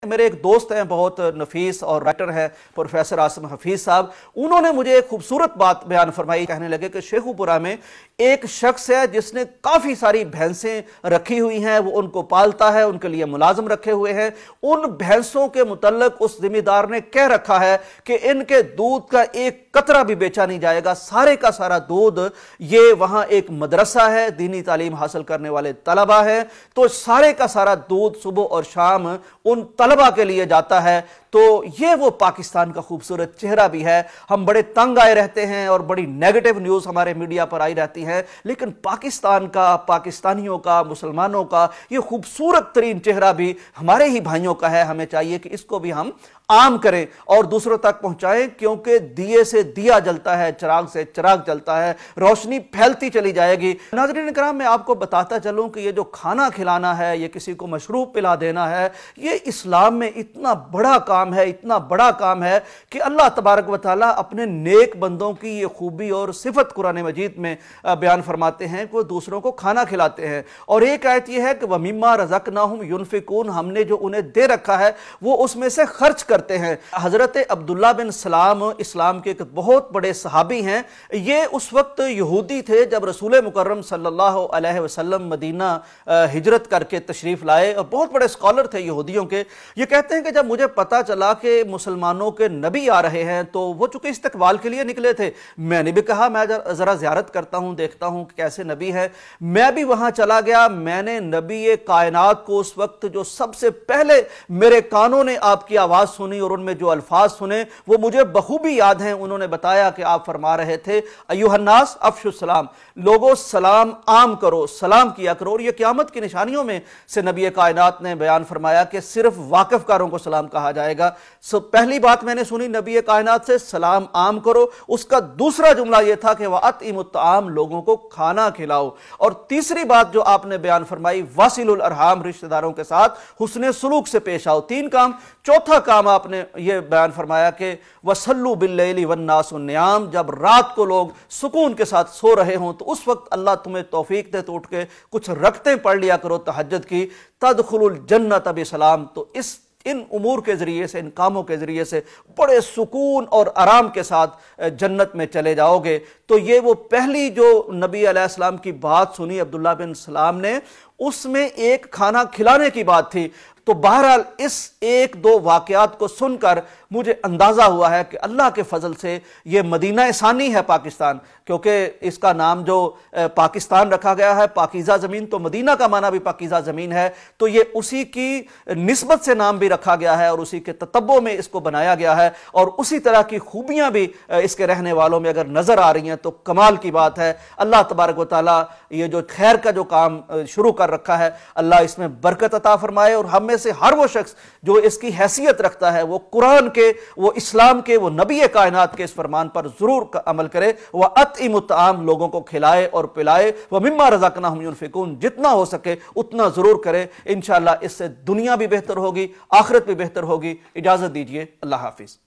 کہ मेरे एक दोस्त हैं बहुत नफीस और राइटर हैं प्रोफेसर आसिम हफीज साहब, उन्होंने मुझे एक खूबसूरत बात बयान फरमाई। कहने लगे कि शेखुपुरा में एक शख्स है जिसने काफी सारी भैंसें रखी हुई हैं, वो उनको पालता है, उनके लिए मुलाजिम रखे हुए हैं। उन भैंसों के मुतल्लक उस जिम्मेदार ने कह रखा है कि इनके दूध का एक कतरा भी बेचा नहीं जाएगा, सारे का सारा दूध, ये वहां एक मदरसा है, दीनी तालीम हासिल करने वाले तलबा है, तो सारे का सारा दूध सुबह और शाम उन तलबा के लिए जाता है। तो ये वो पाकिस्तान का खूबसूरत चेहरा भी है। हम बड़े तंग आए रहते हैं और बड़ी नेगेटिव न्यूज़ हमारे मीडिया पर आई रहती है, लेकिन पाकिस्तान का, पाकिस्तानियों का, मुसलमानों का ये खूबसूरत तरीन चेहरा भी हमारे ही भाइयों का है। हमें चाहिए कि इसको भी हम आम करें और दूसरों तक पहुंचाएं, क्योंकि दिए से दिया जलता है, चिराग से चिराग जलता है, रोशनी फैलती चली जाएगी। नाज़रीन इकराम, मैं आपको बताता चलूं कि ये जो खाना खिलाना है, ये किसी को मशरूब पिला देना है, ये इस्लाम में इतना बड़ा काम है, इतना बड़ा काम है कि अल्लाह तबारक व तआला अपने नेक बंदों की ये खूबी और सिफत कुरान मजीद में बयान फरमाते हैं कि वो दूसरों को खाना खिलाते हैं। और एक आयत ये है कि वमिम्मा रज़क़नाहुम युनफ़िकून, हमने जो उन्हें दे रखा है वो उसमें से खर्च करते हैं। हजरत अब्दुल्ला बिन सलाम इस्लाम के एक बहुत बड़े सहाबी हैं। ये उस वक्त यहूदी थे जब रसूल मुकर्रम सल्लल्लाहु अलैहि वसल्लम मदीना हिजरत करके तशरीफ लाए और बहुत बड़े स्कॉलर थे यहूदियों के। ये कहते हैं कि जब मुझे पता चला कि मुसलमानों के नबी आ रहे हैं, तो वो चूंकि इस्तकबाल के लिए निकले थे, मैंने भी कहा मैं जरा ज़ियारत करता हूं, देखता हूं कि कैसे नबी है। मैं भी वहां चला गया। मैंने नबी कायनात को उस वक्त जो सबसे पहले मेरे कानों ने आपकी आवाज सुनी और उनमें जो अल्फाज सुने वो मुझे बखूबी याद हैं। उन्होंने बताया कि आप फरमा रहे थे अय्युहन्नास अफ़शुस सलाम, लोगों सलाम आम करो, सलाम किया करो। और ये क़यामत की निशानियों में से नबी कायनात ने बयान फरमाया कि सिर्फ वाकिफकारों को सलाम कहा जाएगा। पहली बात मैंने सुनी नबी कायनात से, सलाम आम करो। उसका दूसरा जुमला यह था कि वअतिमुत ताम, लोगों को खाना खिलाओ। और तीसरी बात जो आपने बयान फरमाई, वासिलुल अरहाम, रिश्तेदारों के साथ हुस्ने सुलूक से पेश आओ। तीन काम। चौथा काम आपने ये बयान फरमाया कि वसल्लू बिल्लैली वन्नासु नियाम, जब रात को लोग सुकून के साथ सो रहे हों तो उस वक्त अल्लाह तुम्हें तौफीक दे तो उठ के कुछ रकतें पढ़ लिया करो तहज्जुद की। तदखुलुल जन्नत बिसलाम, तो इन उमूर के जरिए से, इन कामों के जरिए से बड़े सुकून और आराम के साथ जन्नत में चले जाओगे। तो ये वो पहली जो नबी अलैहिस्सलाम की बात सुनी अब्दुल्ला बिन सलाम ने, उसमें एक खाना खिलाने की बात थी। तो बहरहाल इस एक दो वाकयात को सुनकर मुझे अंदाजा हुआ है कि अल्लाह के फजल से ये मदीना सानी है पाकिस्तान, क्योंकि इसका नाम जो पाकिस्तान रखा गया है, पाकीज़ा ज़मीन, तो मदीना का माना भी पाकीज़ा ज़मीन है। तो ये उसी की निस्बत से नाम भी रखा गया है और उसी के ततब्बो में इसको बनाया गया है। और उसी तरह की खूबियां भी इसके रहने वालों में अगर नजर आ रही हैं तो कमाल की बात है। अल्लाह तबारक व तआला ये जो खैर का जो काम शुरू कर रखा है, अल्लाह इसमें बरकत अता फरमाए। और हम में से हर वो शख्स जो इसकी हैसियत रखता है, वो कुरान के, वो इस्लाम के, वो नबी कायनात के इस फरमान पर जरूर अमल करे। वह अतिमुत ताम, लोगों को खिलाए और पिलाए। वह मिम्मा रज़क़नाहुम युनफ़िकून, जितना हो सके उतना जरूर करे। इंशाअल्लाह इससे दुनिया भी बेहतर होगी, आखिरत भी बेहतर होगी। इजाजत दीजिए, अल्लाह हाफिज।